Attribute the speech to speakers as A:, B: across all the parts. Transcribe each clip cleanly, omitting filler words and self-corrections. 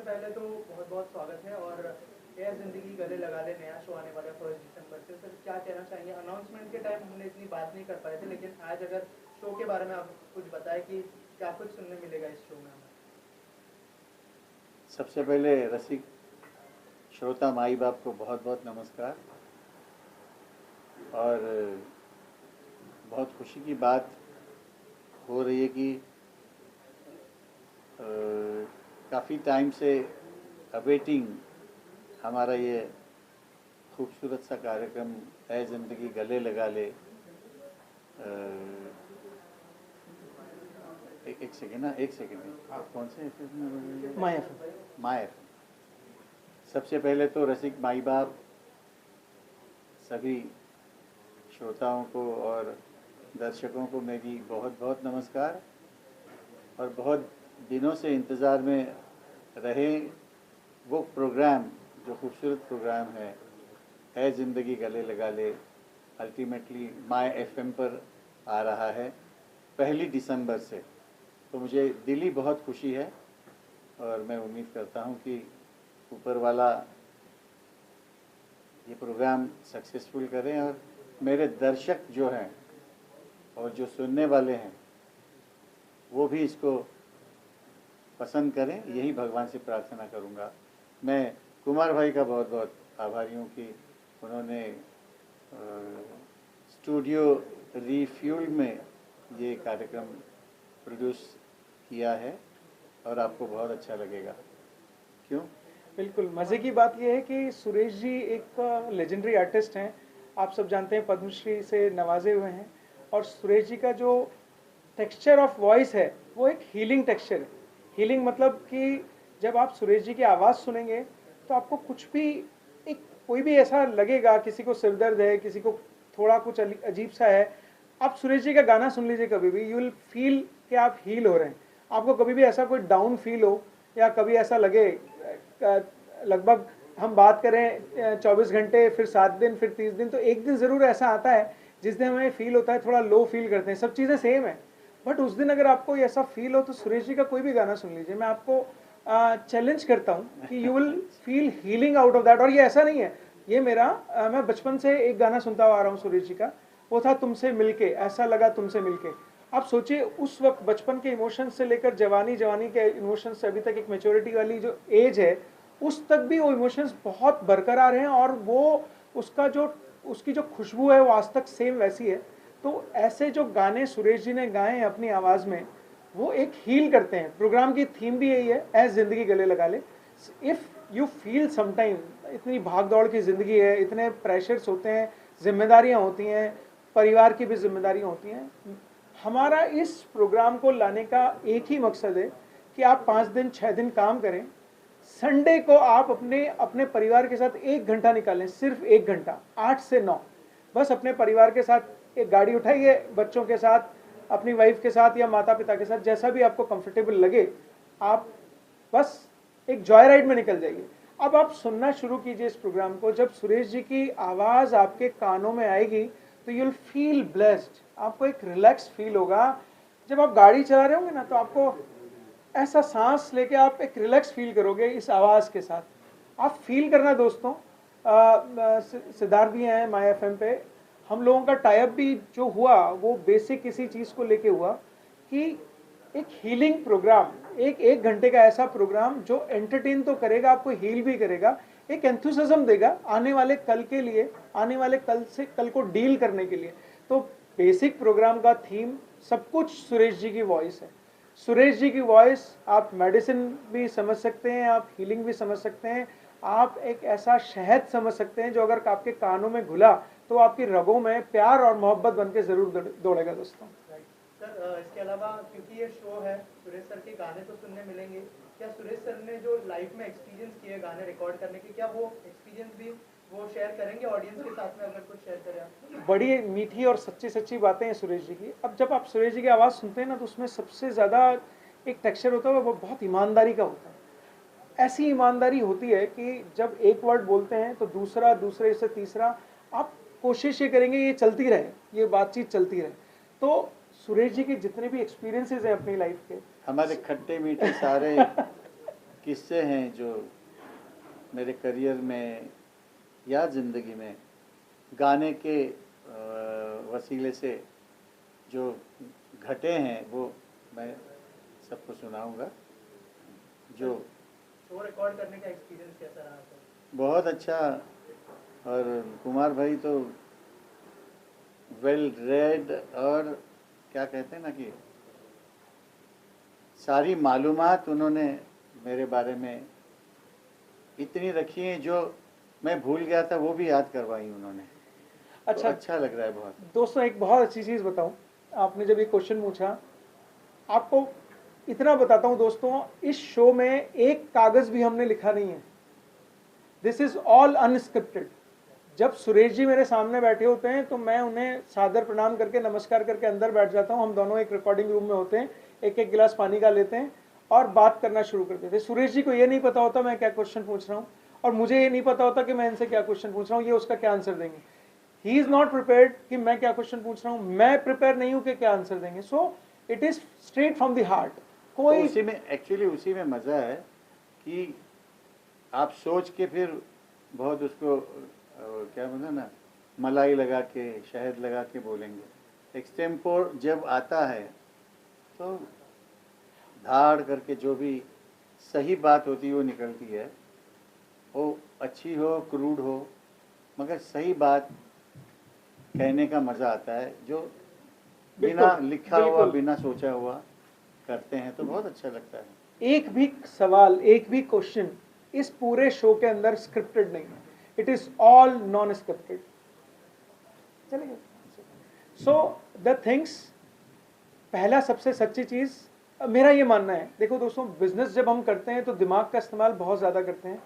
A: पहले तो बहुत बहुत स्वागत है और एयर जिंदगी गले लगा ले नया शो आने वाला है 1 दिसंबर से। सर क्या कहना चाहेंगे? अनाउंसमेंट के टाइम हमने इतनी बात नहीं कर पाए थे, लेकिन आज अगर शो के बारे में आप कुछ बताएं कि क्या कुछ सुनने मिलेगा इस शो में हमें।
B: सबसे पहले रसिक श्रोता माई बाप को बहुत बहुत नमस्कार। और बहुत खुशी की बात हो रही है कि काफ़ी टाइम से अवेटिंग हमारा ये खूबसूरत सा कार्यक्रम है ज़िंदगी गले लगा ले। एक सेकेंड ना, एक सेकेंड। कौन से मायर। सबसे पहले तो रसिक माई बाप सभी श्रोताओं को और दर्शकों को मेरी बहुत बहुत नमस्कार। और बहुत दिनों से इंतज़ार में रहे वो प्रोग्राम, जो खूबसूरत प्रोग्राम है ज़िंदगी गले लगा ले, अल्टीमेटली माय एफएम पर आ रहा है 1 दिसंबर से। तो मुझे दिली बहुत खुशी है और मैं उम्मीद करता हूँ कि ऊपर वाला ये प्रोग्राम सक्सेसफुल करें और मेरे दर्शक जो हैं और जो सुनने वाले हैं वो भी इसको पसंद करें, यही भगवान से प्रार्थना करूँगा। मैं कुमार भाई का बहुत बहुत आभारी हूँ कि उन्होंने स्टूडियो रिफ्यूल में ये कार्यक्रम प्रोड्यूस किया है और आपको बहुत अच्छा लगेगा। क्यों?
C: बिल्कुल। मज़े की बात यह है कि सुरेश जी एक लेजेंडरी आर्टिस्ट हैं। आप सब जानते हैं पद्मश्री से नवाजे हुए हैं। और सुरेश जी का जो टेक्सचर ऑफ वॉइस है वो एक हीलिंग टेक्सचर है। हीलिंग मतलब कि जब आप सुरेश जी की आवाज़ सुनेंगे तो आपको कुछ भी एक कोई भी ऐसा लगेगा, किसी को सिरदर्द है, किसी को थोड़ा कुछ अजीब सा है, आप सुरेश जी का गाना सुन लीजिए कभी भी, यू विल फील कि आप हील हो रहे हैं। आपको कभी भी ऐसा कोई डाउन फील हो या कभी ऐसा लगे, लगभग हम बात करें 24 घंटे, फिर 7 दिन, फिर 30 दिन, तो एक दिन ज़रूर ऐसा आता है जिस दिन हमें फील होता है थोड़ा लो फील करते हैं, सब चीज़ें सेम है, बट उस दिन अगर आपको ऐसा फील हो तो सुरेश जी का कोई भी गाना सुन लीजिए। मैं आपको चैलेंज करता हूँ कि you will feel healing out of that. और ये ऐसा नहीं है, ये मेरा मैं बचपन से एक गाना सुनता आ रहा हूँ सुरेश जी का, वो था तुमसे मिलके, ऐसा लगा तुमसे मिलके। आप सोचिए उस वक्त बचपन के इमोशंस से लेकर जवानी के इमोशंस से अभी तक एक मेच्योरिटी वाली जो एज है, उस तक भी वो इमोशंस बहुत बरकरार हैं और वो उसकी जो खुशबू है वो आज तक सेम वैसी है। तो ऐसे जो गाने सुरेश जी ने गाए हैं अपनी आवाज़ में, वो एक हील करते हैं। प्रोग्राम की थीम भी यही है, ऐ ज़िंदगी गले लगा ले। इफ़ यू फील समटाइम, इतनी भाग दौड़ की ज़िंदगी है, इतने प्रेशर्स होते हैं, जिम्मेदारियां होती हैं, परिवार की भी जिम्मेदारियां होती हैं। हमारा इस प्रोग्राम को लाने का एक ही मकसद है कि आप 5 दिन 6 दिन काम करें, संडे को आप अपने परिवार के साथ 1 घंटा निकालें, सिर्फ 1 घंटा, 8 से 9, बस अपने परिवार के साथ एक गाड़ी उठाइए, बच्चों के साथ, अपनी वाइफ के साथ या माता पिता के साथ, जैसा भी आपको कंफर्टेबल लगे, आप बस एक जॉय राइड में निकल जाइए। अब आप सुनना शुरू कीजिए इस प्रोग्राम को। जब सुरेश जी की आवाज़ आपके कानों में आएगी तो यू विल फील ब्लेस्ड, आपको एक रिलैक्स फील होगा। जब आप गाड़ी चला रहे होंगे ना तो आपको ऐसा सांस लेके आप एक रिलैक्स फील करोगे इस आवाज़ के साथ। आप फील करना दोस्तों। सिद्धार्थ भी हैं माय एफएम पे, हम लोगों का टाइप भी जो हुआ वो बेसिक इसी चीज़ को लेके हुआ कि एक हीलिंग प्रोग्राम, एक घंटे का ऐसा प्रोग्राम जो एंटरटेन तो करेगा, आपको हील भी करेगा, एक एंथुसिज्म देगा आने वाले कल के लिए, आने वाले कल को डील करने के लिए। तो बेसिक प्रोग्राम का थीम सब कुछ सुरेश जी की वॉइस है। सुरेश जी की वॉइस, आप मेडिसिन भी समझ सकते हैं, आप हीलिंग भी समझ सकते हैं, आप एक ऐसा शहद समझ सकते हैं जो अगर आपके कानों में घुला तो आपकी रगों में प्यार और मोहब्बत बन के ज़रूर दौड़ेगा दोस्तों।
A: सर इसके अलावा क्योंकि ये शो है, सुरेश सर के गाने तो सुनने मिलेंगे, क्या सुरेश सर ने जो लाइफ में एक्सपीरियंस किए गाने रिकॉर्ड करने के, क्या वो एक्सपीरियंस भी वो शेयर करेंगे ऑडियंस के साथ में? अगर कुछ शेयर करें आप।
C: बड़ी मीठी और सच्ची बातें हैं सुरेश जी की। अब जब आप सुरेश जी की आवाज़ सुनते हैं ना तो उसमें सबसे ज़्यादा एक टेक्सचर होता है, वो बहुत ईमानदारी का होता है। ऐसी ईमानदारी होती है कि जब एक वर्ड बोलते हैं तो दूसरा, दूसरे से तीसरा, आप कोशिश ये करेंगे ये चलती रहे, ये बातचीत चलती रहे। तो सुरेश जी के जितने भी एक्सपीरियंसेस हैं अपनी लाइफ के,
B: हमारे खट्टे मीठे सारे किस्से हैं जो मेरे करियर में या ज़िंदगी में गाने के वसीले से जो घटे हैं वो मैं सबको सुनाऊंगा। जो
A: शो रिकॉर्ड करने का एक्सपीरियंस कैसा रहा आपका?
B: बहुत अच्छा, और कुमार भाई तो वेल रेड, और क्या कहते हैं ना कि सारी मालूमात उन्होंने मेरे बारे में इतनी रखी हैं जो मैं भूल गया था वो भी याद करवाई उन्होंने।
C: अच्छा,
B: तो अच्छा लग रहा है बहुत।
C: दोस्तों एक बहुत अच्छी चीज़ बताऊं, आपने जब ये क्वेश्चन पूछा, आपको इतना बताता हूं दोस्तों, इस शो में एक कागज़ भी हमने लिखा नहीं है। This is all unscripted. जब सुरेश जी मेरे सामने बैठे होते हैं तो मैं उन्हें सादर प्रणाम करके नमस्कार करके अंदर बैठ जाता हूं। हम दोनों एक रिकॉर्डिंग रूम में होते हैं, एक एक गिलास पानी का लेते हैं और बात करना शुरू कर देते हैं। सुरेश जी को ये नहीं पता होता मैं क्या क्वेश्चन पूछ रहा हूँ, और मुझे ये नहीं पता होता कि मैं इनसे क्या क्वेश्चन पूछ रहा हूँ, ये उसका क्या आंसर देंगे। ही इज़ नॉट प्रिपेयर्ड कि मैं क्या क्वेश्चन पूछ रहा हूँ, मैं प्रिपेयर नहीं हूँ कि क्या आंसर देंगे। So it is straight from the heart. कोई
B: तो उसी में एक्चुअली उसी में मज़ा है कि आप सोच के फिर बहुत उसको क्या बोलते ना, मलाई लगा के शहद लगा के बोलेंगे। एक्सटेम्पोर जब आता है तो धाड़ करके जो भी सही बात होती है वो निकलती है, वो अच्छी हो क्रूड हो, मगर सही बात कहने का मज़ा आता है। जो बिना लिखा हुआ बिना सोचा हुआ करते हैं तो बहुत अच्छा लगता है।
C: एक भी सवाल, एक भी क्वेश्चन इस पूरे शो के अंदर स्क्रिप्टेड नहीं है। It is all non scripted. चलेगा। सो द थिंग्स, पहला सबसे सच्ची चीज मेरा ये मानना है, देखो दोस्तों, बिजनेस जब हम करते हैं तो दिमाग का इस्तेमाल बहुत ज़्यादा करते हैं,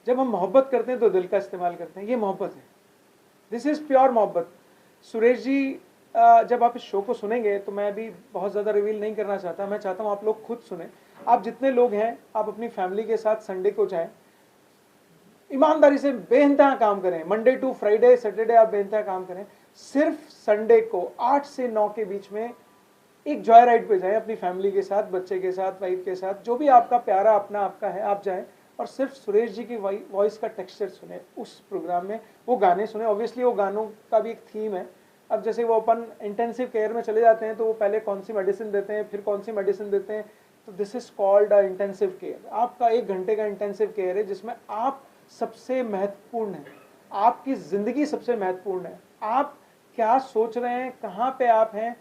C: जब हम मोहब्बत करते हैं तो दिल का इस्तेमाल करते हैं। ये मोहब्बत है, दिस इज़ प्योर मोहब्बत। सुरेश जी जब आप इस शो को सुनेंगे तो मैं अभी बहुत ज़्यादा रिवील नहीं करना चाहता, मैं चाहता हूँ आप लोग खुद सुने। आप जितने लोग हैं आप अपनी फैमिली के साथ संडे को जाएं, ईमानदारी से बेइंतहा काम करें, मंडे टू फ्राइडे सैटरडे आप बेइंतहा काम करें, सिर्फ संडे को 8 से 9 के बीच में एक जॉय राइड पे जाएं अपनी फैमिली के साथ, बच्चे के साथ, वाइफ के साथ, जो भी आपका प्यारा अपना आपका है, आप जाएं और सिर्फ सुरेश जी की वॉइस का टेक्सचर सुने उस प्रोग्राम में, वो गाने सुने। ऑब्वियसली वो गानों का भी एक थीम है। अब जैसे वो अपन इंटेंसिव केयर में चले जाते हैं तो वो पहले कौन सी मेडिसिन देते हैं, फिर कौन सी मेडिसिन देते हैं, तो this is called a intensive care. आपका 1 घंटे का इंटेंसिव केयर है जिसमें आप सबसे महत्वपूर्ण है, आपकी ज़िंदगी सबसे महत्वपूर्ण है। आप क्या सोच रहे हैं, कहाँ पे आप हैं।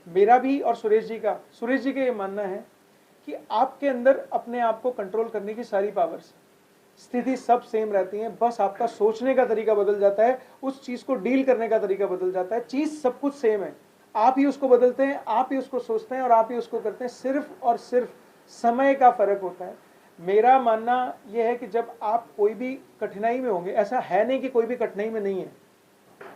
C: मेरा भी और सुरेश जी का ये मानना है कि आपके अंदर अपने आप को कंट्रोल करने की सारी पावर्स, स्थिति सब सेम रहती हैं, बस आपका सोचने का तरीका बदल जाता है, उस चीज़ को डील करने का तरीका बदल जाता है। चीज़ सब कुछ सेम है, आप ही उसको बदलते हैं, आप ही उसको सोचते हैं और आप ही उसको करते हैं, सिर्फ और सिर्फ समय का फ़र्क होता है। मेरा मानना यह है कि जब आप कोई भी कठिनाई में होंगे, ऐसा है नहीं कि कोई भी कठिनाई में नहीं है,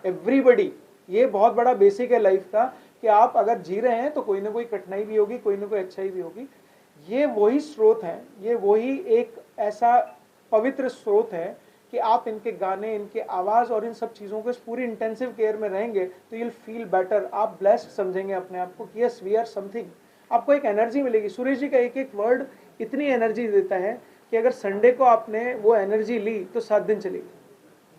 C: एवरीबडी, ये बहुत बड़ा बेसिक है लाइफ का कि आप अगर जी रहे हैं तो कोई ना कोई कठिनाई भी होगी, कोई ना कोई अच्छाई भी होगी। ये वही स्रोत हैं, ये वही एक ऐसा पवित्र स्रोत है कि आप इनके गाने, इनके आवाज़ और इन सब चीज़ों को इस पूरी इंटेंसिव केयर में रहेंगे तो यू विल फील बेटर। आप ब्लेस्ड समझेंगे अपने आप को कि यस वी आर समथिंग। आपको एक एनर्जी मिलेगी। सुरेश जी का एक एक वर्ड इतनी एनर्जी देता है कि अगर संडे को आपने वो एनर्जी ली तो 7 दिन चलेगी।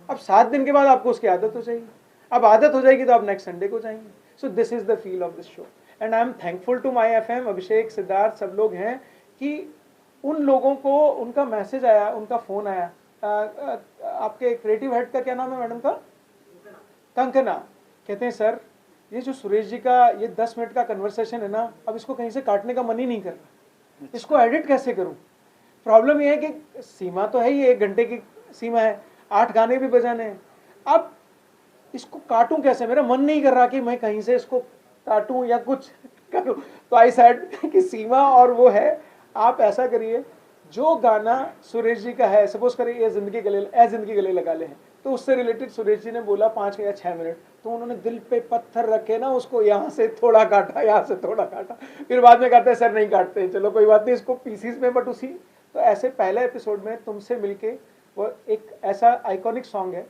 C: अब 7 दिन के बाद आपको उसकी आदत हो जाएगी, अब आदत हो जाएगी तो आप नेक्स्ट संडे को जाएंगे। So this is the feel of this show and I am thankful to my FM, Abhishek, Siddharth, सब लोग हैं कि उन लोगों को उनका मैसेज आया, उनका फ़ोन आया। आपके क्रिएटिव हेड का क्या नाम है मैडम का? कंकना। कहते हैं सर ये जो सुरेश जी का ये 10 मिनट का कन्वर्सेशन है ना, अब इसको कहीं से काटने का मन ही नहीं कर रहा, इसको एडिट कैसे करूं। प्रॉब्लम ये है कि सीमा तो है ही, 1 घंटे की सीमा है, 8 गाने भी बजाने हैं। अब इसको काटूं कैसे, मेरा मन नहीं कर रहा कि मैं कहीं से इसको काटूं या कुछ करूं। तो आई सेड कि सीमा और वो है, आप ऐसा करिए, जो गाना सुरेश जी का है, सपोज करिए ए जिंदगी गले लगा ले हैं, तो उससे रिलेटेड सुरेश जी ने बोला 5 या 6 मिनट, तो उन्होंने दिल पे पत्थर रखे ना, उसको यहाँ से थोड़ा काटा, यहाँ से थोड़ा काटा, फिर बाद में कहते हैं सर नहीं काटते, चलो कोई बात नहीं, इसको पीसीस में। बट उसी तो ऐसे पहले एपिसोड में तुमसे मिलके वो एक ऐसा आइकॉनिक सॉन्ग है,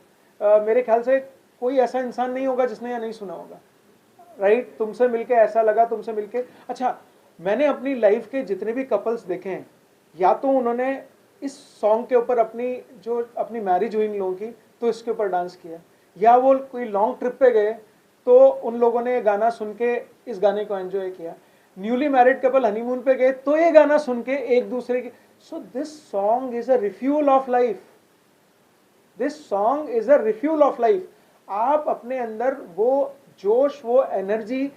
C: मेरे ख्याल से कोई ऐसा इंसान नहीं होगा जिसने यह नहीं सुना होगा, राइट। तुमसे मिलके ऐसा लगा, तुमसे मिलके। अच्छा, मैंने अपनी लाइफ के जितने भी कपल्स देखे हैं, या तो उन्होंने इस सॉन्ग के ऊपर अपनी मैरिज हुई इन लोगों की तो इसके ऊपर डांस किया, या वो कोई लॉन्ग ट्रिप पे गए तो उन लोगों ने गाना सुन के इस गाने को एंजॉय किया, न्यूली मैरिड कपल हनीमून पे गए तो ये गाना सुन के एक दूसरे की, so this song is a refuel of life, this song is a refuel of life. आप अपने अंदर वो जोश, वो एनर्जी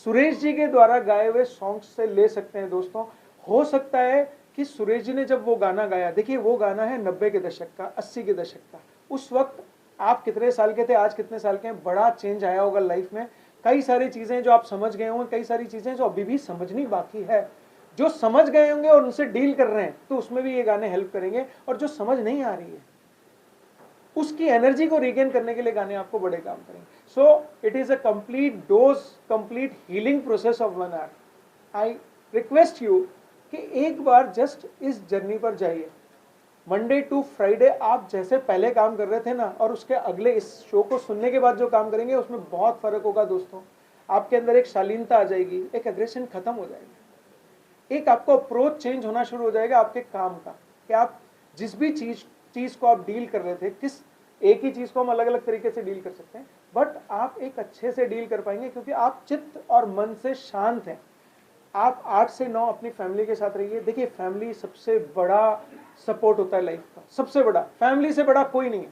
C: सुरेश जी के द्वारा गाए हुए सॉन्ग से ले सकते हैं दोस्तों। हो सकता है कि सुरेश जी ने जब वो गाना गाया, देखिए वो गाना है 90 के दशक का, 80 के दशक का, उस वक्त आप कितने साल के थे, आज कितने साल के हैं, बड़ा चेंज आया होगा लाइफ में। कई सारी चीजें जो आप समझ गए होंगे, कई सारी चीजें जो अभी भी समझनी बाकी है, जो समझ गए होंगे और उनसे डील कर रहे हैं तो उसमें भी ये गाने हेल्प करेंगे, और जो समझ नहीं आ रही है उसकी एनर्जी को रिगेन करने के लिए गाने आपको बड़े काम करेंगे। So it is a complete dose, complete healing process of 1 hour. I request you कि एक बार जस्ट इस जर्नी पर जाइए। मंडे टू फ्राइडे आप जैसे पहले काम कर रहे थे ना, और उसके अगले इस शो को सुनने के बाद जो काम करेंगे उसमें बहुत फर्क होगा दोस्तों। आपके अंदर एक शालीनता आ जाएगी, एक एग्रेशन खत्म हो जाएगा, एक आपको अप्रोच चेंज होना शुरू हो जाएगा आपके काम का, कि आप जिस भी चीज को आप डील कर रहे थे, किस एक ही चीज को हम अलग अलग तरीके से डील कर सकते हैं, बट आप एक अच्छे से डील कर पाएंगे क्योंकि आप चित्त और मन से शांत हैं। आप 8 से 9 अपनी फैमिली के साथ रहिए। देखिए फैमिली सबसे बड़ा सपोर्ट होता है लाइफ का, सबसे बड़ा, फैमिली से बड़ा कोई नहीं है।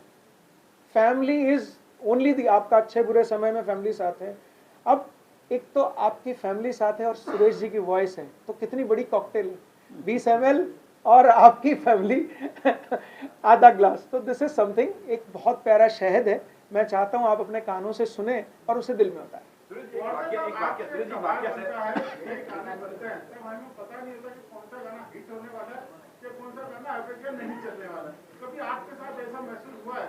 C: फैमिली इज ओनली दी, आपका अच्छे बुरे समय में फैमिली साथ है। अब एक तो आपकी फैमिली साथ है और सुरेश जी की वॉइस है, तो कितनी बड़ी कॉकटेल है, 20 ml और आपकी फैमिली आधा ग्लास, तो दिस इज समथिंग, एक बहुत प्यारा शहद है। मैं चाहता हूं आप अपने कानों से सुने और उसे दिल में उतारें।
D: नहीं चलने वाला, कभी आपके साथ ऐसा महसूस हुआ है?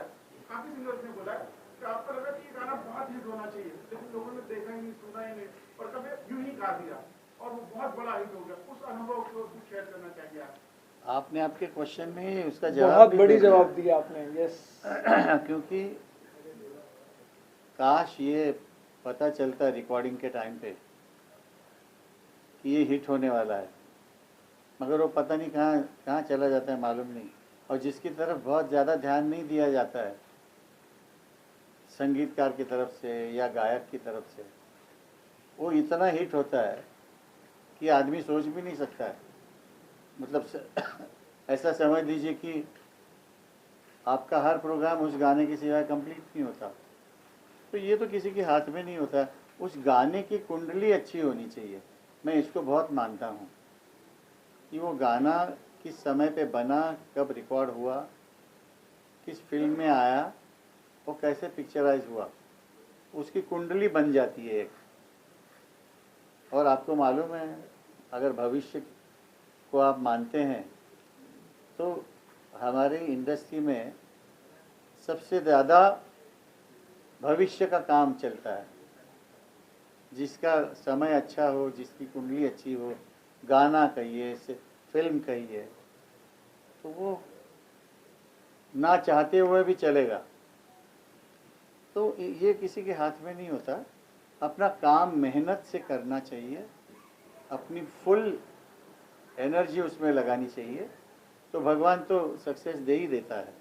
D: काफी सिंगर्स ने बोला है कि आपको लगा कि ये गाना बहुत हिट होना चाहिए, लेकिन लोगों ने देखा ही नहीं, सुना ही नहीं, और कभी यूं ही गा दिया और वो बहुत बड़ा हिट हो गया। उस अनुभव को कुछ शेयर करना चाहिए आप?
B: आपने आपके क्वेश्चन में ही उसका जवाब
C: बहुत
B: भी
C: बड़ी
B: दे दिया।
C: जवाब दिया आपने, यस।
B: क्योंकि काश ये पता चलता रिकॉर्डिंग के टाइम पे कि ये हिट होने वाला है, मगर वो पता नहीं कहाँ कहाँ चला जाता है, मालूम नहीं। और जिसकी तरफ बहुत ज़्यादा ध्यान नहीं दिया जाता है संगीतकार की तरफ से या गायक की तरफ से, वो इतना हिट होता है कि आदमी सोच भी नहीं सकता है। मतलब ऐसा समझ लीजिए कि आपका हर प्रोग्राम उस गाने के सिवाय कंप्लीट नहीं होता। तो ये तो किसी के हाथ में नहीं होता। उस गाने की कुंडली अच्छी होनी चाहिए। मैं इसको बहुत मानता हूँ कि वो गाना किस समय पे बना, कब रिकॉर्ड हुआ, किस फिल्म में आया, वो कैसे पिक्चराइज हुआ, उसकी कुंडली बन जाती है एक। और आपको मालूम है, अगर भविष्य को आप मानते हैं तो हमारी इंडस्ट्री में सबसे ज़्यादा भविष्य का काम चलता है। जिसका समय अच्छा हो, जिसकी कुंडली अच्छी हो, गाना कहिए, फिल्म कहिए, तो वो ना चाहते हुए भी चलेगा। तो ये किसी के हाथ में नहीं होता। अपना काम मेहनत से करना चाहिए, अपनी फुल एनर्जी उसमें लगानी चाहिए, तो भगवान तो सक्सेस दे ही देता है।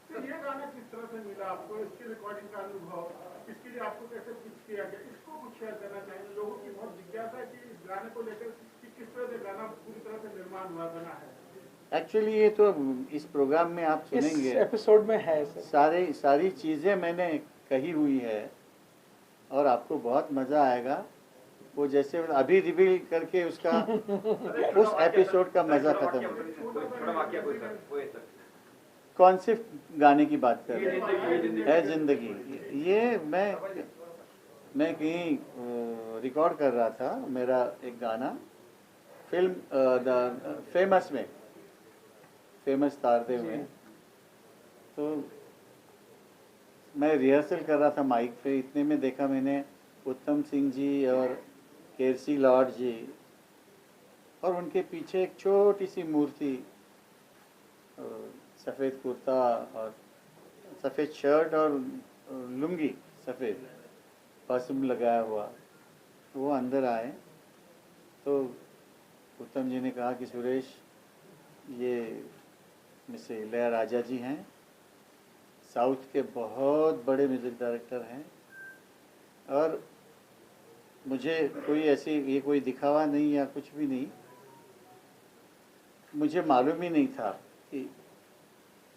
D: तो ये गाना किस तरह से मिला आपको, इसकी रिकॉर्डिंग का अनुभव, इसके लिए आपको कैसे पिच किया गया, इसको कुछ शेयर करना चाहिए। लोगों की बहुत जिज्ञासा है कि इस गाने को लेकर कि किस तरह से गाना पूरी तरह से निर्माण हुआ, बना है।
B: एक्चुअली ये तो इस प्रोग्राम में आप सुनेंगे,
C: इस एपिसोड में है सर।
B: सारी चीज़ें मैंने कही हुई है और आपको बहुत मज़ा आएगा। वो जैसे अभी रिवील करके उसका उस एपिसोड का मज़ा खत्म हो। कौन से गाने की बात कर रहे हैं? है जिंदगी। ये मैं कहीं रिकॉर्ड कर रहा था मेरा एक गाना फिल्म फेमस तारदेव में। तो मैं रिहर्सल कर रहा था माइक पे, इतने में देखा मैंने उत्तम सिंह जी और केरसी लॉर्ड जी, और उनके पीछे एक छोटी सी मूर्ति, सफ़ेद कुर्ता और सफ़ेद शर्ट और लुंगी सफ़ेद पसम लगाया हुआ। वो अंदर आए तो उत्तम जी ने कहा कि सुरेश, ये मिस्टर इलैयाराजा जी हैं, साउथ के बहुत बड़े म्यूज़िक डायरेक्टर हैं। और मुझे कोई ऐसी ये कोई दिखावा नहीं या कुछ भी नहीं, मुझे मालूम ही नहीं था कि,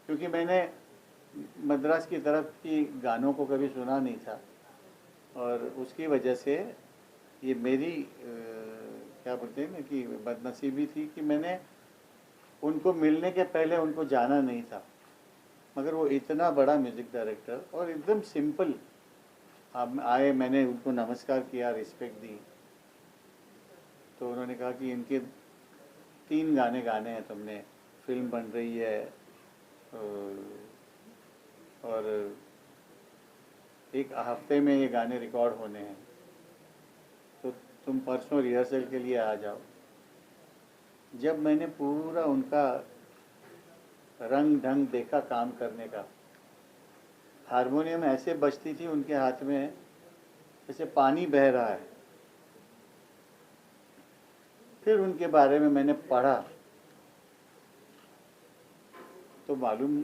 B: क्योंकि मैंने मद्रास की तरफ की गानों को कभी सुना नहीं था, और उसकी वजह से ये मेरी क्या बोलते हैं ना कि बदनसीबी थी कि मैंने उनको मिलने के पहले उनको जाना नहीं था। मगर वो इतना बड़ा म्यूज़िक डायरेक्टर और एकदम सिंपल आए, मैंने उनको नमस्कार किया, रिस्पेक्ट दी, तो उन्होंने कहा कि इनके 3 गाने गाने हैं तुमने, फिल्म बन रही है और 1 हफ्ते में ये गाने रिकॉर्ड होने हैं, तो तुम परसों रिहर्सल के लिए आ जाओ। जब मैंने पूरा उनका रंग ढंग देखा काम करने का, हारमोनियम ऐसे बजती थी उनके हाथ में जैसे पानी बह रहा है। फिर उनके बारे में मैंने पढ़ा तो मालूम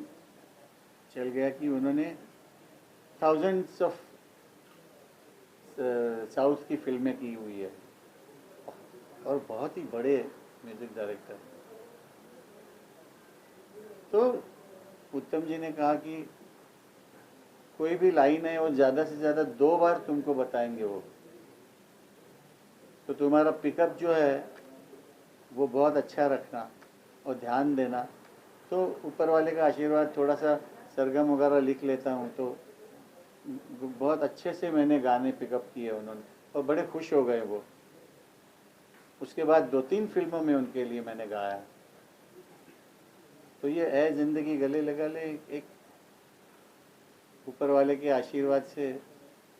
B: चल गया कि उन्होंने थाउजेंड्स ऑफ साउथ की फिल्में की हुई है और बहुत ही बड़े म्यूजिक डायरेक्टर। तो उत्तम जी ने कहा कि कोई भी लाइन है वो ज़्यादा से ज़्यादा 2 बार तुमको बताएंगे वो, तो तुम्हारा पिकअप जो है वो बहुत अच्छा रखना और ध्यान देना। तो ऊपर वाले का आशीर्वाद, थोड़ा सा सरगम वगैरह लिख लेता हूँ, तो बहुत अच्छे से मैंने गाने पिकअप किए उन्होंने और बड़े खुश हो गए वो। उसके बाद 2-3 फिल्मों में उनके लिए मैंने गाया। तो ये ऐ जिंदगी गले लगा ले एक ऊपर वाले के आशीर्वाद से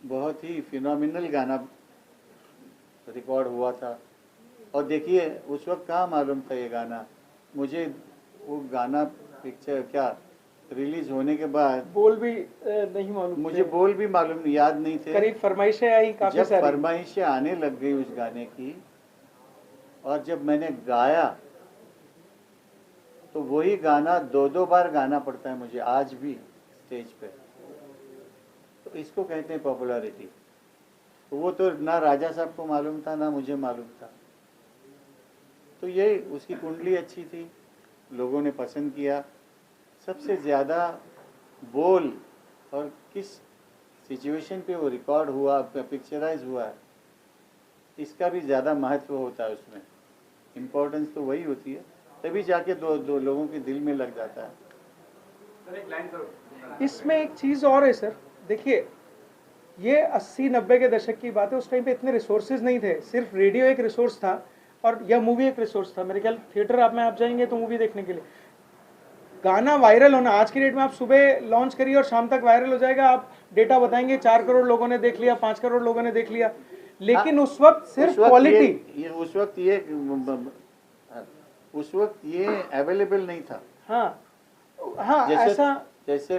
B: बहुत ही फिनोमिनल गाना रिकॉर्ड हुआ था। और देखिए उस वक्त कहाँ मालूम था ये गाना, मुझे वो गाना पिक्चर क्या रिलीज होने के बाद
C: बोल भी नहीं मालूम,
B: मुझे बोल भी मालूम याद नहीं थे।
C: करीब फरमाइशें आई काफी
B: जब
C: सारी,
B: फरमाइशें आने लग गई उस गाने की और जब मैंने गाया तो वही गाना 2-2 बार गाना पड़ता है मुझे आज भी स्टेज पे। तो इसको कहते हैं पॉपुलैरिटी। तो वो तो ना राजा साहब को मालूम था ना मुझे मालूम था। तो ये उसकी कुंडली अच्छी थी, लोगों ने पसंद किया। सबसे ज़्यादा बोल और किस सिचुएशन पे वो रिकॉर्ड हुआ, पिक्चराइज हुआ है, इसका भी ज़्यादा महत्व होता है उसमें। इम्पोर्टेंस तो वही होती है, तभी जाके दो लोगों के दिल में लग जाता है।
C: इसमें एक चीज़ और है सर, देखिए ये 80-90 के दशक की बात है। उस टाइम पे इतने रिसोर्सेज नहीं थे, सिर्फ रेडियो एक रिसोर्स था और यह मूवी एक रिसोर्स था। मेरे ख्याल थिएटर आप जाएंगे तो मूवी देखने के लिए, गाना वायरल होना, आज की डेट में आप सुबह लॉन्च करिए और शाम तक वायरल हो जाएगा। आप डेटा बताएंगे 4 करोड़ लोगों ने देख लिया, 5 करोड़ लोगों ने देख लिया, लेकिन उस वक्त सिर्फ क्वालिटी,
B: उस वक्त ये अवेलेबल नहीं था।
C: हाँ हाँ, ऐसा
B: जैसे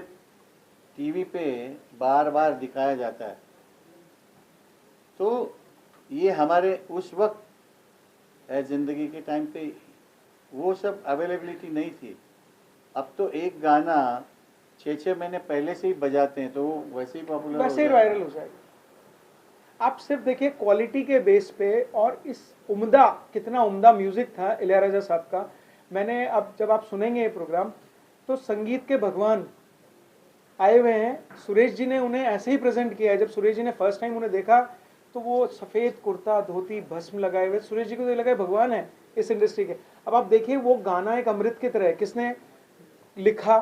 B: टीवी पे बार बार दिखाया जाता है, तो ये हमारे उस वक्त जिंदगी के टाइम पे वो सब अवेलेबिलिटी नहीं थी। अब तो एक गाना 6-6 महीने पहले से ही बजाते हैं तो वो वैसे ही पॉपुलर,
C: वैसे ही वायरल हो जाएगा। आप सिर्फ देखिए क्वालिटी के बेस पे, और इस उम्दा, कितना उम्दा म्यूजिक था इलैयाराजा साहब का। मैंने अब जब आप सुनेंगे ये प्रोग्राम तो संगीत के भगवान आए हुए हैं। सुरेश जी ने उन्हें ऐसे ही प्रेजेंट किया है। जब सुरेश जी ने फर्स्ट टाइम उन्हें देखा तो वो सफ़ेद कुर्ता धोती भस्म लगाए हुए, सुरेश जी को तो लगा भगवान है इस इंडस्ट्री के। अब आप देखिए वो गाना एक अमृत की तरह है। किसने लिखा?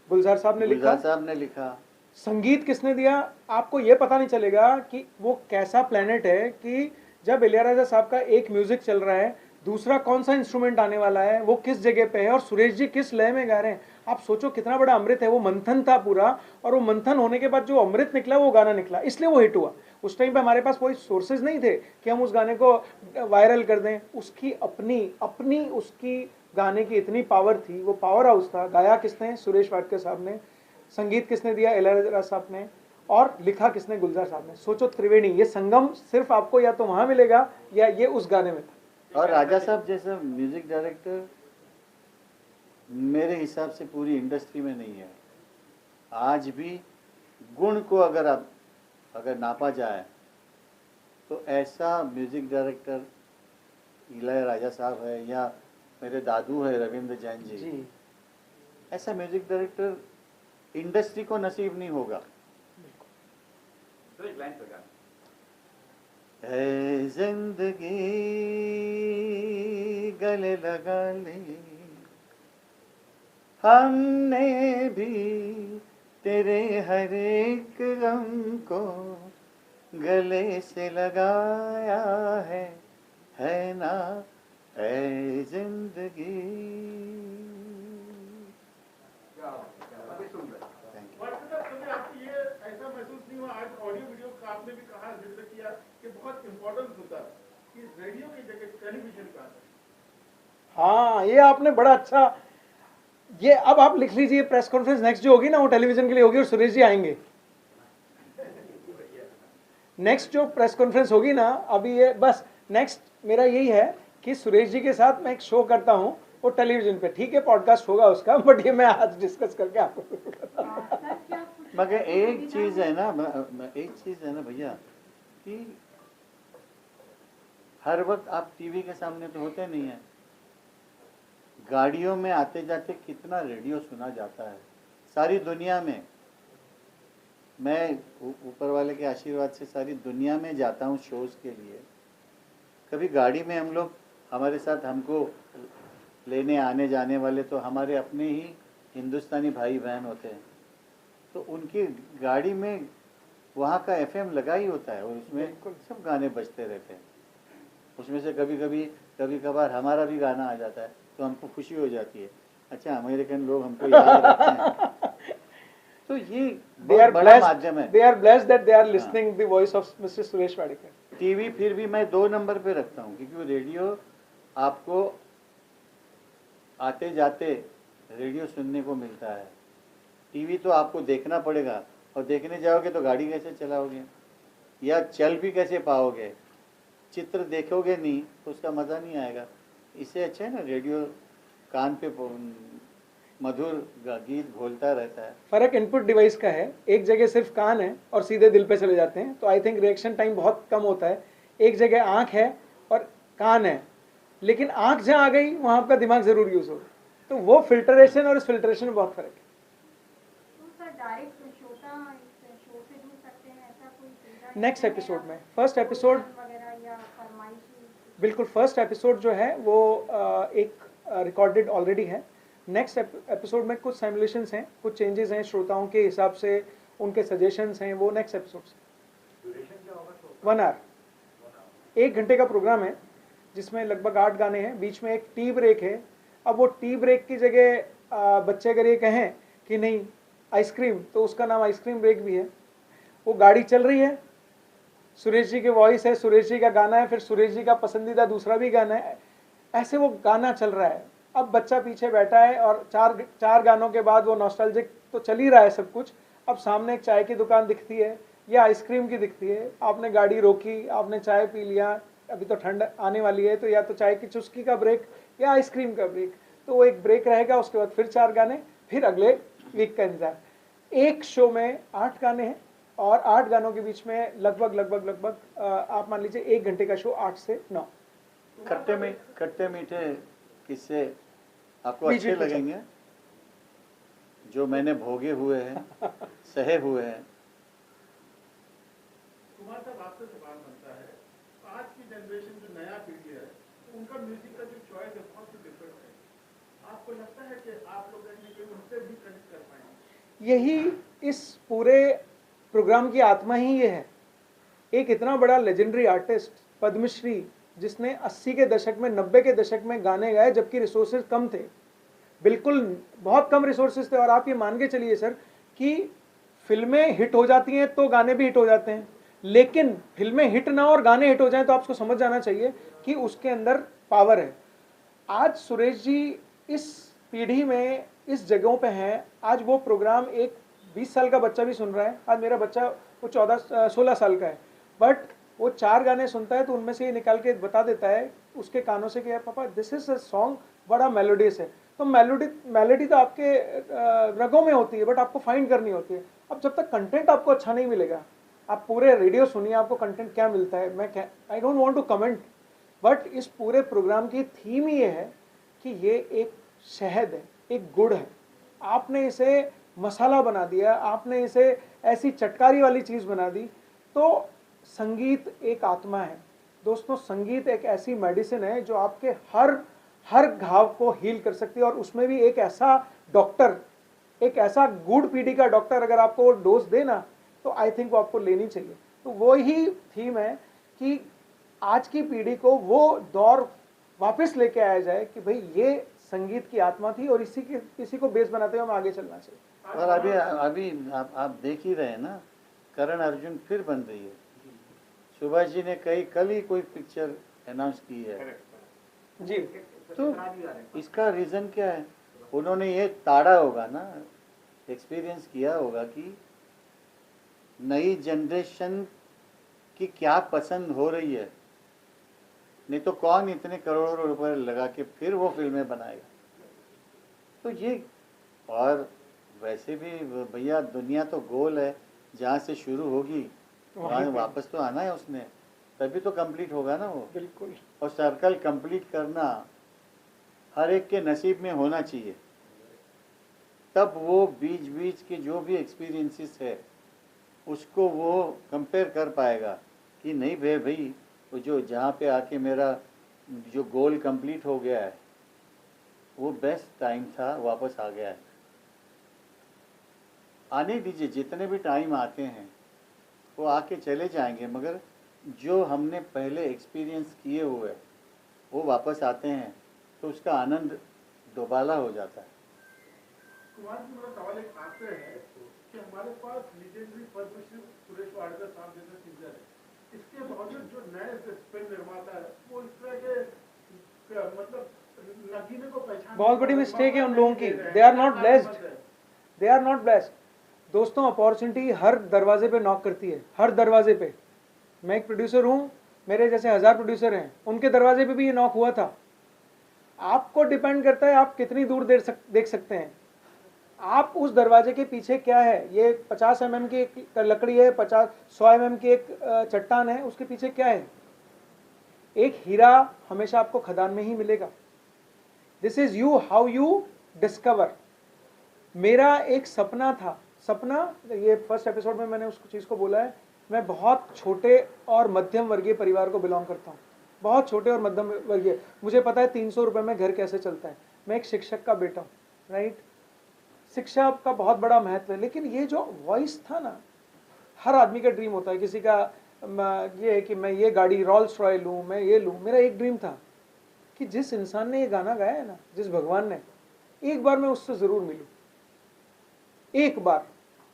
C: गुलजार साहब ने लिखा।
B: गुलजार साहब ने लिखा।
C: संगीत किसने दिया? आपको ये पता नहीं चलेगा कि वो कैसा प्लेनेट है कि जब इलैयाराजा साहब का एक म्यूजिक चल रहा है, दूसरा कौन सा इंस्ट्रूमेंट आने वाला है, वो किस जगह पे है और सुरेश जी किस लय में गा रहे हैं। आप सोचो कितना बड़ा अमृत है। वो मंथन था पूरा, और वो मंथन होने के बाद जो अमृत निकला वो गाना निकला, इसलिए वो हिट हुआ। उस टाइम पे हमारे पास कोई सोर्सेज नहीं थे कि हम उस गाने को वायरल कर दें। उसकी अपनी उसकी गाने की इतनी पावर थी, वो पावर हाउस था। गाया किसने? सुरेश वाडकर साहब ने। संगीत किसने दिया? इलैयाराजा साहब ने। और लिखा किसने? गुलजार साहब ने। सोचो त्रिवेणी, ये संगम सिर्फ आपको या तो वहां मिलेगा या ये उस गाने में था।
B: और राजा साहब जैसा म्यूजिक डायरेक्टर मेरे हिसाब से पूरी इंडस्ट्री में नहीं है। आज भी गुण को अगर नापा जाए तो ऐसा म्यूज़िक डायरेक्टर इलैयाराजा साहब है या मेरे दादू है रविंद्र जैन जी, ऐसा म्यूज़िक डायरेक्टर इंडस्ट्री को नसीब नहीं होगा। है जिंदगी गले लगा ले, हमने भी तेरे हर एक गम को गले से लगाया है ना ऐ जिंदगी।
D: वर्षा साहब, कभी आपको ये ऐसा महसूस नहीं हुआ, आज ऑडियो वीडियो का आपने भी कहा, जिक्र किया कि बहुत इम्पोर्टेंस होता है कि रेडियो की जगह टेलीविजन का आता है?
C: हाँ, ये आपने बड़ा अच्छा, ये अब आप लिख लीजिए, प्रेस कॉन्फ्रेंस नेक्स्ट जो होगी ना वो टेलीविजन के लिए होगी और सुरेश जी आएंगे। नेक्स्ट जो प्रेस कॉन्फ्रेंस होगी ना, अभी ये बस नेक्स्ट मेरा यही है कि सुरेश जी के साथ मैं एक शो करता हूँ वो टेलीविजन पे, ठीक है, पॉडकास्ट होगा उसका, बट ये मैं आज डिस्कस करके आपको
B: मगर एक चीज है ना, एक चीज है ना भैया कि हर वक्त आप टीवी के सामने तो होते नहीं है। गाड़ियों में आते जाते कितना रेडियो सुना जाता है सारी दुनिया में। मैं ऊपर वाले के आशीर्वाद से सारी दुनिया में जाता हूँ शोज के लिए। कभी गाड़ी में हम लोग, हमारे साथ हमको लेने आने जाने वाले तो हमारे अपने ही हिंदुस्तानी भाई बहन होते हैं, तो उनकी गाड़ी में वहाँ का एफएम लगा ही होता है और उसमें सब गाने बजते रहते हैं। उसमें से कभी कभार हमारा भी गाना आ जाता है तो हमको खुशी हो जाती है, अच्छा अमेरिकन लोग हमको याद रखते हैं। तो ये बहुत बड़ा माध्यम है।
C: They are blessed that they are listening the voice of Mr. Suresh Wadikar.
B: TV फिर भी मैं 2 नंबर पे रखता हूँ क्योंकि रेडियो आपको आते जाते रेडियो सुनने को मिलता है। टीवी तो आपको देखना पड़ेगा और देखने जाओगे तो गाड़ी कैसे चलाओगे या चल भी कैसे पाओगे, चित्र देखोगे नहीं तो उसका मज़ा नहीं आएगा। इससे अच्छा है ना रेडियो कान पे मधुर गीत घोलता रहता है।
C: फर्क इनपुट डिवाइस का है, एक जगह सिर्फ कान है और सीधे दिल पे चले जाते हैं, तो आई थिंक रिएक्शन टाइम बहुत कम होता है। एक जगह आंख है और कान है, लेकिन आंख जहाँ आ गई वहाँ आपका दिमाग जरूर यूज होगा, तो वो फिल्टरेशन और इस फिल्टरेशन में बहुत फर्क है। नेक्स्ट एपिसोड में, फर्स्ट एपिसोड बिल्कुल, फर्स्ट एपिसोड जो है वो एक रिकॉर्डेड ऑलरेडी है। नेक्स्ट एपिसोड में कुछ सिमुलेशंस हैं, कुछ चेंजेस हैं श्रोताओं के हिसाब से, उनके सजेशंस हैं, वो नेक्स्ट एपिसोड से। 1 आवर, 1 घंटे का प्रोग्राम है जिसमें लगभग 8 गाने हैं, बीच में एक टी ब्रेक है। अब वो टी ब्रेक की जगह बच्चे अगर ये कहें कि नहीं आइसक्रीम, तो उसका नाम आइसक्रीम ब्रेक भी है। वो गाड़ी चल रही है, सुरेश जी की वॉइस है, सुरेश जी का गाना है, फिर सुरेश जी का पसंदीदा दूसरा भी गाना है, ऐसे वो गाना चल रहा है। अब बच्चा पीछे बैठा है और चार गानों के बाद वो नॉस्टैल्जिक तो चल ही रहा है सब कुछ। अब सामने एक चाय की दुकान दिखती है या आइसक्रीम की दिखती है, आपने गाड़ी रोकी, आपने चाय पी लिया, अभी तो ठंड आने वाली है, तो या तो चाय की चुस्की का ब्रेक या आइसक्रीम का ब्रेक, तो वो एक ब्रेक रहेगा। उसके बाद फिर 4 गाने, फिर अगले वीक का इंतजार। एक शो में 8 गाने हैं और 8 गानों के बीच में लगभग आप मान लीजिए 1 घंटे का शो 8 से 9।
B: खट्टे मीठे किस्से आपको अच्छे लगेंगे जो मैंने भोगे हुए हैं, सहे हुए हैं।
D: कुमार साहब, आपसे सवाल बनता है, आज की जनरेशन जो नया पीढ़ी है उनका म्यूजिक का जो चॉइस है बहुत ही डिफरेंट है। आपको लगता है कि आप लोग उनसे भी कनेक्ट कर पाएंगे?
C: यही इस पूरे प्रोग्राम की आत्मा ही ये है। एक इतना बड़ा लेजेंडरी आर्टिस्ट पद्मश्री जिसने 80 के दशक में, 90 के दशक में गाने गाए जबकि रिसोर्सेज कम थे, बिल्कुल बहुत कम रिसोर्सेज थे। और आप ये मान के चलिए सर कि फिल्में हिट हो जाती हैं तो गाने भी हिट हो जाते हैं, लेकिन फिल्में हिट ना और गाने हिट हो जाएं तो आपको समझ जाना चाहिए कि उसके अंदर पावर है। आज सुरेश जी इस पीढ़ी में इस जगहों पे हैं। आज वो प्रोग्राम एक 20 साल का बच्चा भी सुन रहा है। आज मेरा बच्चा वो 16 साल का है, बट वो 4 गाने सुनता है तो उनमें से ये निकाल के बता देता है उसके कानों से कि यार पापा दिस इज अ सॉन्ग, बड़ा मेलोडियस है। तो मेलोडी तो आपके रगों में होती है, बट आपको फाइंड करनी होती है। अब जब तक कंटेंट आपको अच्छा नहीं मिलेगा, आप पूरे रेडियो सुनिए, आपको कंटेंट क्या मिलता है, मैं क्या, I don't want to comment, but इस पूरे प्रोग्राम की थीम ही ये है कि ये एक शहद है, एक गुड़ है, आपने इसे मसाला बना दिया, आपने इसे ऐसी चटकारी वाली चीज़ बना दी। तो संगीत एक आत्मा है दोस्तों, संगीत एक ऐसी मेडिसिन है जो आपके हर घाव को हील कर सकती है। और उसमें भी एक ऐसा डॉक्टर, एक ऐसा गुड़ पीढ़ी का डॉक्टर अगर आपको वो डोज दे ना, तो आई थिंक वो आपको लेनी चाहिए। तो वो ही थीम है कि आज की पीढ़ी को वो दौर वापस लेके आया जाए कि भाई ये संगीत की आत्मा थी और इसी को बेस बनाते हुए हम आगे चलना चाहिए।
B: और अभी आप देख ही रहे हैं ना, करण अर्जुन फिर बन रही है। सुभाष जी ने कल ही कोई पिक्चर अनाउंस की है
C: जी।
B: तो इसका रीज़न क्या है? उन्होंने ये ताड़ा होगा ना, एक्सपीरियंस किया होगा कि नई जनरेशन की क्या पसंद हो रही है, नहीं तो कौन इतने करोड़ों रुपए लगा के फिर वो फिल्में बनाएगा। तो ये, और वैसे भी भैया दुनिया तो गोल है, जहाँ से शुरू होगी वहाँ वापस तो आना है उसने, तभी तो कंप्लीट होगा ना वो।
C: बिल्कुल।
B: और सर्कल कंप्लीट करना हर एक के नसीब में होना चाहिए, तब वो बीच के जो भी एक्सपीरियंसेस है उसको वो कंपेयर कर पाएगा कि नहीं भाई वो जो जहाँ पे आके मेरा जो गोल कंप्लीट हो गया है वो बेस्ट टाइम था, वापस आ गया है। आने दीजिए, जितने भी टाइम आते हैं वो आके चले जाएंगे, मगर जो हमने पहले एक्सपीरियंस किए हुए वो वापस आते हैं तो उसका आनंद दोबारा हो जाता है।
D: कुमार जी, मेरा सवाल एक आपसे है कि हमारे पास लीजेंडरी पद्मश्री सुरेश वाडकर साहब जैसे सिंगर है, इसके बावजूद जो नए फिल्म निर्माता है वो इस तरह के मतलब नगीने को पहचान,
C: बहुत बड़ी मिस्टेक है उन लोगों की। They are not blessed, they are not blessed दोस्तों। अपॉर्चुनिटी हर दरवाजे पे नॉक करती है, हर दरवाजे पे। मैं एक प्रोड्यूसर हूँ, मेरे जैसे 1000 प्रोड्यूसर हैं, उनके दरवाजे पे भी ये नॉक हुआ था। आपको डिपेंड करता है आप कितनी दूर देख सकते हैं, आप उस दरवाजे के पीछे क्या है। ये 50 mm की एक लकड़ी है, 100 mm की एक चट्टान है, उसके पीछे क्या है? एक हीरा हमेशा आपको खदान में ही मिलेगा। This is you, how you discover. मेरा एक सपना था, सपना, ये फर्स्ट एपिसोड में मैंने उस चीज़ को बोला है, मैं बहुत छोटे और मध्यम वर्गीय परिवार को बिलोंग करता हूँ, बहुत छोटे और मध्यम वर्गीय। मुझे पता है 300 रुपये में घर कैसे चलता है। मैं एक शिक्षक का बेटा हूँ, राइट। शिक्षा का बहुत बड़ा महत्व है, लेकिन ये जो वॉइस था ना, हर आदमी का ड्रीम होता है। किसी का ये है कि मैं ये गाड़ी रोल्स रॉय लूँ, मैं ये लूँ। मेरा एक ड्रीम था कि जिस इंसान ने ये गाना गाया है ना, जिस भगवान ने, एक बार मैं उससे ज़रूर मिलूँ, एक बार।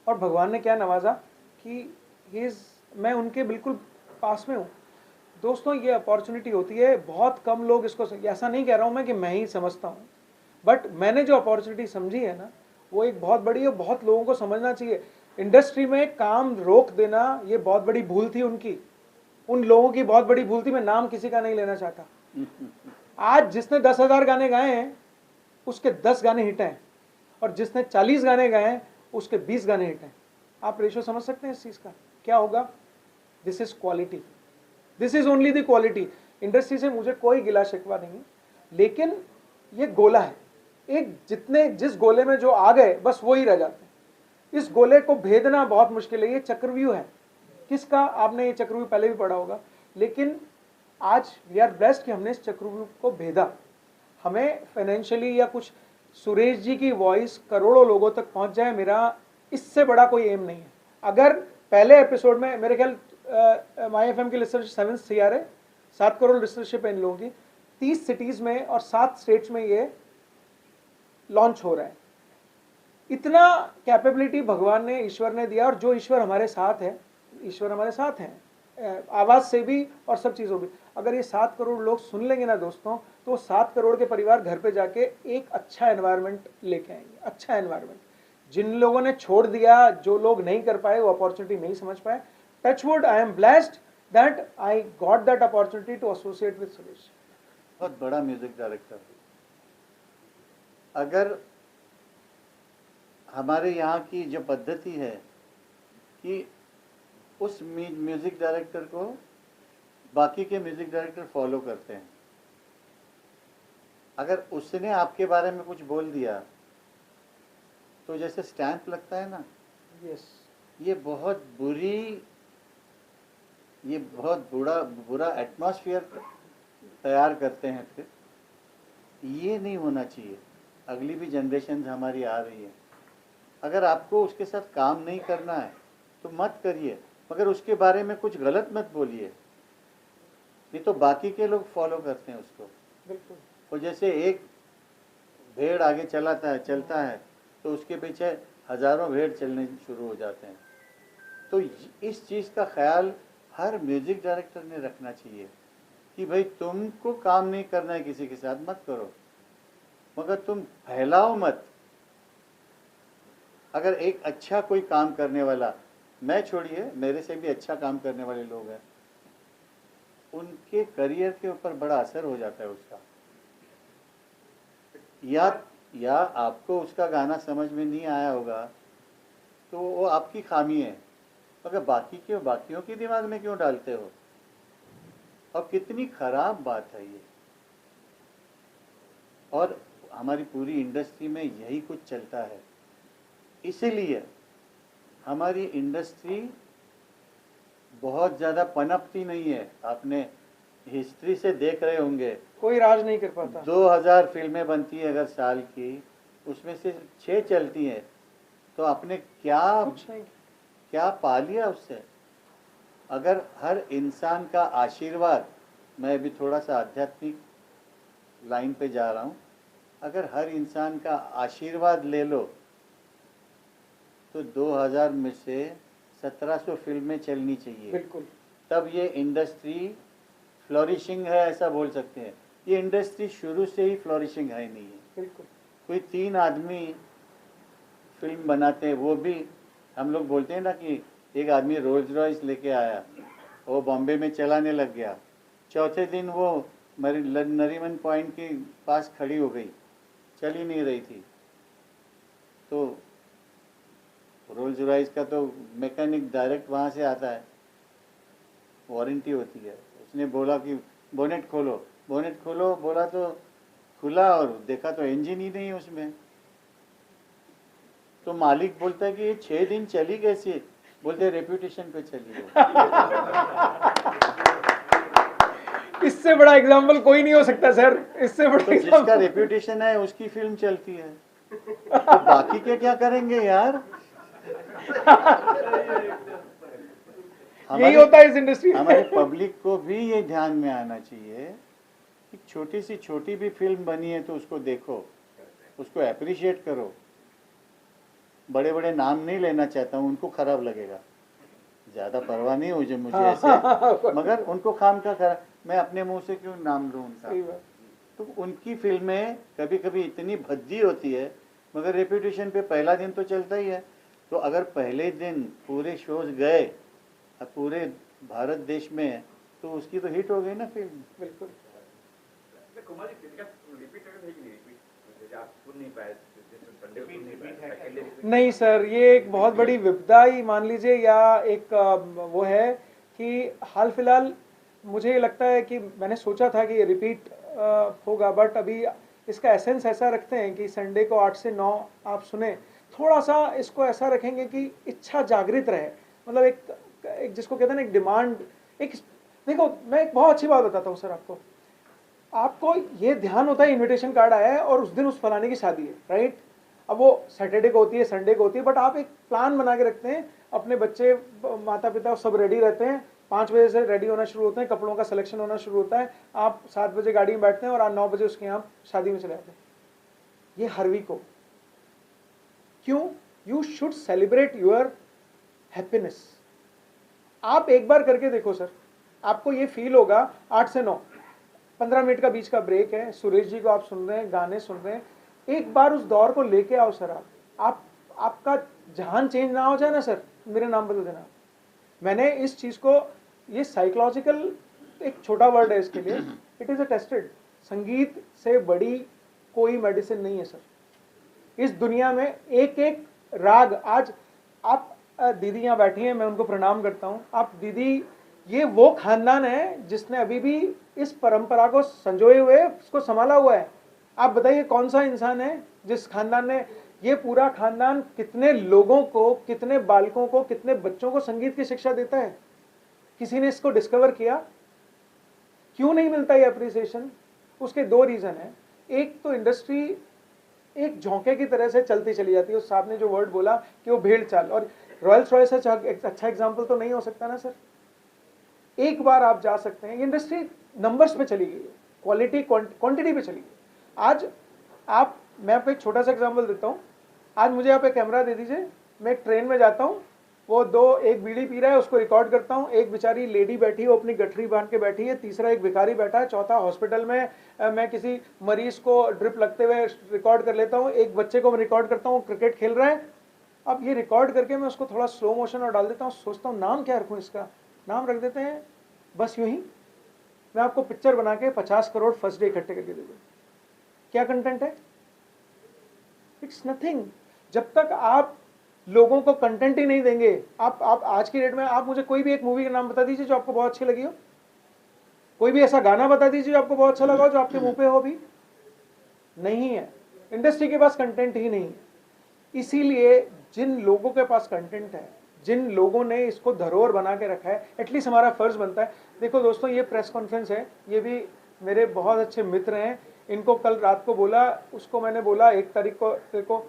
C: और भगवान ने क्या नवाजा कि मैं उनके बिल्कुल पास में हूँ। दोस्तों, ये अपॉर्चुनिटी होती है, बहुत कम लोग इसको, ऐसा नहीं कह रहा हूँ मैं कि मैं ही समझता हूँ, बट मैंने जो अपॉर्चुनिटी समझी है ना, वो एक बहुत बड़ी है, बहुत लोगों को समझना चाहिए। इंडस्ट्री में काम रोक देना ये बहुत बड़ी भूल थी उनकी, उन लोगों की बहुत बड़ी भूल थी। मैं नाम किसी का नहीं लेना चाहता। आज जिसने 10,000 गाने गाए हैं उसके 10 गाने हिट हैं, और जिसने 40 गाने गाए हैं उसके 20 गाने हिट हैं। आप रेशो समझ सकते हैं इस चीज़ का क्या होगा? This is quality, this is only the quality. Industry से मुझे कोई गिला शिकवा नहीं है, लेकिन ये गोला है एक, जिस गोले में जो आ गए बस वो ही रह जाते हैं। इस गोले को भेदना बहुत मुश्किल है। ये चक्रव्यूह है किसका? आपने ये चक्रव्यूह पहले भी पढ़ा होगा, लेकिन आज वी आर ब्लेस्ड कि हमने इस चक्रव्यूह को भेदा। हमें फाइनेंशियली या कुछ, सुरेश जी की वॉइस करोड़ों लोगों तक पहुंच जाए, मेरा इससे बड़ा कोई एम नहीं है। अगर पहले एपिसोड में, मेरे ख्याल माई एफएम की लिस्टरशिप 7 CR है, 7 करोड़ लिस्टरशिप है इन लोगों की, 30 सिटीज़ में और 7 स्टेट्स में ये लॉन्च हो रहा है। इतना कैपेबिलिटी भगवान ने, ईश्वर ने दिया। और जो ईश्वर हमारे साथ है, ईश्वर हमारे साथ हैं आवाज़ से भी और सब चीज़ों भी। अगर ये 7 करोड़ लोग सुन लेंगे ना दोस्तों, तो 7 करोड़ के परिवार घर पे जाके एक अच्छा एनवायरनमेंट लेके आएंगे, अच्छा एनवायरनमेंट। जिन लोगों ने छोड़ दिया, जो लोग नहीं कर पाए, वो अपॉर्चुनिटी नहीं समझ पाए, touch wood, I am blessed that I got that opportunity to associate with Suresh.
B: बहुत बड़ा म्यूजिक डायरेक्टर। अगर हमारे यहाँ की जो पद्धति है कि उस म्यूज़िक डायरेक्टर को बाकी के म्यूज़िक डायरेक्टर फॉलो करते हैं, अगर उसने आपके बारे में कुछ बोल दिया तो जैसे स्टैंप लगता है ना,
C: यस,
B: ये बहुत बुरा एटमॉस्फेयर तैयार करते हैं। फिर ये नहीं होना चाहिए। अगली भी जनरेशन हमारी आ रही है, अगर आपको उसके साथ काम नहीं करना है तो मत करिए, मगर उसके बारे में कुछ गलत मत बोलिए, नहीं तो बाकी के लोग फॉलो करते हैं उसको।
C: बिल्कुल।
B: और जैसे एक भेड़ आगे चलता है तो उसके पीछे हजारों भेड़ चलने शुरू हो जाते हैं। तो इस चीज़ का ख्याल हर म्यूज़िक डायरेक्टर ने रखना चाहिए कि भाई तुमको काम नहीं करना है किसी के साथ, मत करो, मगर तुम फैलाओ मत। अगर एक अच्छा कोई काम करने वाला, मैं छोड़िए, मेरे से भी अच्छा काम करने वाले लोग हैं, उनके करियर के ऊपर बड़ा असर हो जाता है उसका। या आपको उसका गाना समझ में नहीं आया होगा तो वो आपकी खामी है, मगर बाकियों के दिमाग में क्यों डालते हो? और कितनी खराब बात है ये। और हमारी पूरी इंडस्ट्री में यही कुछ चलता है, इसीलिए हमारी इंडस्ट्री बहुत ज़्यादा पनपती नहीं है। आपने हिस्ट्री से देख रहे होंगे,
C: कोई राज नहीं कर पाता।
B: 2000 फिल्में बनती है अगर साल की, उसमें से 6 चलती हैं, तो आपने क्या पा लिया उससे? अगर हर इंसान का आशीर्वाद, मैं भी थोड़ा सा आध्यात्मिक लाइन पे जा रहा हूँ, अगर हर इंसान का आशीर्वाद ले लो तो 2000 में से 1700 फिल्में चलनी चाहिए।
C: बिल्कुल।
B: तब ये इंडस्ट्री फ्लोरिशिंग है, ऐसा बोल सकते हैं। ये इंडस्ट्री शुरू से ही फ्लोरिशिंग है नहीं है।
C: बिल्कुल।
B: कोई 3 आदमी फिल्म बनाते हैं, वो भी हम लोग बोलते हैं ना कि एक आदमी रोल्स रॉयस लेके आया, वो बॉम्बे में चलाने लग गया, चौथे दिन वो नरीमन पॉइंट के पास खड़ी हो गई, चल ही नहीं रही थी। तो रोल्स रॉयस का तो मैकेनिक डायरेक्ट वहाँ से आता है, वारंटी होती है। उसने बोला कि बोनेट खोलो, बोला तो खुला और देखा तो इंजन ही नहीं उसमें। तो मालिक बोलता है कि ये 6 दिन चली कैसे? बोलते रेप्यूटेशन पे चली है।
C: इससे बड़ा एग्जाम्पल कोई नहीं हो सकता सर, इससे बड़ा
B: तो जिसका रेप्यूटेशन है उसकी फिल्म चलती है, तो बाकी के क्या करेंगे यार?
C: यही होता है इस इंडस्ट्री।
B: हमारे पब्लिक को भी ये ध्यान में आना चाहिए कि छोटी सी छोटी भी फिल्म बनी है तो उसको देखो, उसको अप्रिशिएट करो। बड़े बड़े नाम नहीं लेना चाहता हूँ, उनको खराब लगेगा, ज़्यादा परवाह नहीं हो मुझे ऐसे, मगर उनको खाम का खराब, मैं अपने मुंह से क्यों नाम लूँ उनका? तो उनकी फिल्में कभी कभी इतनी भद्दी होती है, मगर रेप्यूटेशन पे पहला दिन तो चलता ही है। तो अगर पहले दिन पूरे शोज गए पूरे भारत देश में, तो उसकी तो हिट हो गई ना फिल्म।
C: बिल्कुल। नहीं सर, ये एक बहुत बड़ी विपदा ही मान लीजिए, या एक वो है कि हाल फिलहाल मुझे लगता है कि मैंने सोचा था कि ये रिपीट होगा, बट अभी इसका एसेंस ऐसा रखते हैं कि संडे को 8 से 9 आप सुने, थोड़ा सा इसको ऐसा रखेंगे कि इच्छा जागृत रहे, मतलब एक जिसको कहते हैं ना, एक डिमांड। एक देखो, मैं एक बहुत अच्छी बात बताता हूँ सर आपको ये ध्यान होता है इनविटेशन कार्ड आया है और उस दिन उस फलाने की शादी है, राइट? अब वो सैटरडे को होती है, संडे को होती है, बट आप एक प्लान बना के रखते हैं, अपने बच्चे माता पिता सब रेडी रहते हैं, 5 बजे से रेडी होना शुरू होते हैं, कपड़ों का सिलेक्शन होना शुरू होता है, आप 7 बजे गाड़ी में बैठते हैं और आप 9 बजे उसके यहाँ शादी में चले जाते हैं। ये हर वीक हो, क्यों? You should celebrate your happiness. आप एक बार करके देखो सर, आपको ये फील होगा। 8 से 9 15 मिनट का बीच का ब्रेक है, सुरेश जी को आप सुन रहे हैं, गाने सुन रहे हैं, एक बार उस दौर को लेके आओ सर। आपका जहान चेंज ना हो जाए ना सर, मेरे नाम बदल देना। मैंने इस चीज को, ये साइकोलॉजिकल एक छोटा वर्ड है इसके लिए, इट इज अ टेस्टेड। संगीत से बड़ी कोई मेडिसिन नहीं है सर। इस दुनिया में एक एक राग, आज आप दीदी यहाँ बैठी हैं, मैं उनको प्रणाम करता हूँ। आप दीदी, ये वो खानदान है जिसने अभी भी इस परंपरा को संजोए हुए उसको संभाला हुआ है। आप बताइए कौन सा इंसान है जिस खानदान ने, ये पूरा खानदान कितने लोगों को, कितने बालकों को, कितने बच्चों को संगीत की शिक्षा देता है? किसी ने इसको डिस्कवर किया? क्यों नहीं मिलता ये अप्रिसिएशन? उसके दो रीजन है। एक तो इंडस्ट्री एक झोंके की तरह से चलती चली जाती है। उस साहब ने जो वर्ड बोला कि वो भेड़ चाल, और रॉयल्स रॉयस अच्छा एग्जाम्पल तो नहीं हो सकता ना सर। एक बार आप जा सकते हैं, इंडस्ट्री नंबर्स पे चली गई है, क्वालिटी क्वांटिटी पे चली गई। आज आप, मैं आपको एक छोटा सा एग्जाम्पल देता हूँ। आज मुझे आप एक कैमरा दे दीजिए, मैं एक ट्रेन में जाता हूँ, वो एक बीड़ी पी रहा है, उसको रिकॉर्ड करता हूँ। एक बेचारी लेडी बैठी है, वो अपनी गठरी बांध के बैठी है। तीसरा एक भिखारी बैठा है। चौथा हॉस्पिटल में मैं किसी मरीज को ड्रिप लगते हुए रिकॉर्ड कर लेता हूँ। एक बच्चे को मैं रिकॉर्ड करता हूँ, क्रिकेट खेल रहा है। अब ये रिकॉर्ड करके मैं उसको थोड़ा स्लो मोशन और डाल देता हूँ। सोचता हूँ नाम क्या रखूँ इसका, नाम रख देते हैं बस यूं ही, मैं आपको पिक्चर बना के 50 करोड़ फर्स्ट डे इकट्ठे करके दे दूँ। क्या कंटेंट है? It's nothing. जब तक आप लोगों को कंटेंट ही नहीं देंगे, आप आज की डेट में आप मुझे कोई भी एक मूवी का नाम बता दीजिए जो आपको बहुत अच्छी लगी हो। कोई भी ऐसा गाना बता दीजिए जो आपको बहुत अच्छा लगा हो, जो आपके मुंह पे हो भी। नहीं है, इंडस्ट्री के पास कंटेंट ही नहीं है। इसीलिए जिन लोगों के पास कंटेंट है, जिन लोगों ने इसको धरोहर बना के रखा है, एटलीस्ट हमारा फर्ज बनता है। देखो दोस्तों, ये प्रेस कॉन्फ्रेंस है, ये भी मेरे बहुत अच्छे मित्र हैं। इनको कल रात को बोला, उसको मैंने बोला 1 तारीख को, देखो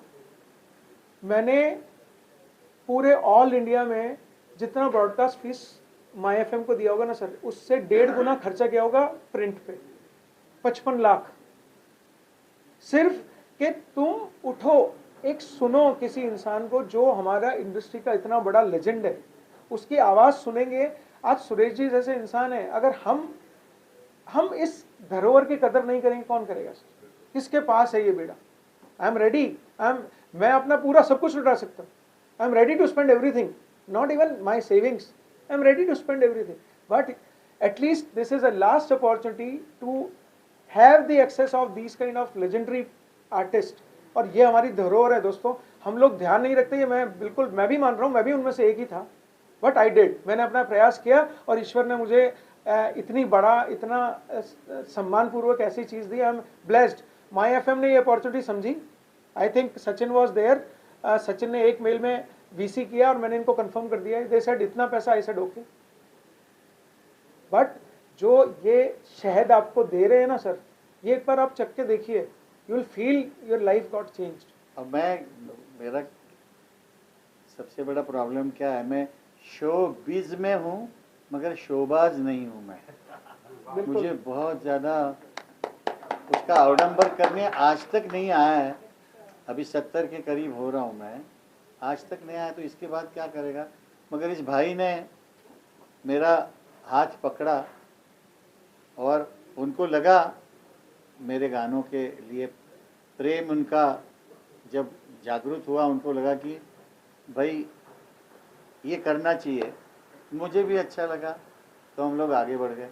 C: मैंने पूरे ऑल इंडिया में जितना ब्रॉडकास्ट फीस माई एफएम को दिया होगा ना सर, उससे 1.5 गुना खर्चा किया होगा प्रिंट पे। 55 लाख सिर्फ कि तुम उठो, एक सुनो किसी इंसान को जो हमारा इंडस्ट्री का इतना बड़ा लेजेंड है, उसकी आवाज सुनेंगे। आज सुरेश जी जैसे इंसान है, अगर हम इस धरोहर की कदर नहीं करेंगे, कौन करेगा सर? किसके पास है ये बेड़ा? आई एम रेडी, मैं अपना पूरा सब कुछ लुटा सकता हूँ। I am ready to spend everything, not even my savings, I am ready to spend everything, but at least this is a last opportunity to have the access of these kind of legendary artist. और ये हमारी धरोहर है दोस्तों। हम लोग ध्यान नहीं रखते, ये मैं बिल्कुल, मैं भी मान रहा हूँ, मैं भी उनमें से एक ही था, बट आई डिड, मैंने अपना प्रयास किया और ईश्वर ने मुझे इतनी बड़ा, इतना सम्मानपूर्वक ऐसी चीज़ दी। I am blessed. My FM ने ये अपॉर्चुनिटी समझी। I think Sachin was there. Sachin ने एक मेल में वीसी किया और मैंने इनको कंफर्म कर दिया। दे सेड इतना पैसा, आई सेड ओके। बट जो ये शहद आपको दे रहे हैं ना सर, ये एक बार आप चख के देखिए, you will feel your life got changed.
B: अब मेरा सबसे बड़ा प्रॉब्लम क्या है, मैं शोबिज में हूँ मगर शोबाज नहीं हूँ मैं। मुझे बहुत ज़्यादा उसका अवडंबर करने आज तक नहीं आया है। अभी 70 के करीब हो रहा हूँ मैं, आज तक नहीं आया, तो इसके बाद क्या करेगा। मगर इस भाई ने मेरा हाथ पकड़ा और उनको लगा मेरे गानों के लिए प्रेम, उनका जब जागरूक हुआ, उनको लगा कि भाई ये करना चाहिए। मुझे भी अच्छा लगा, तो हम लोग आगे बढ़ गए।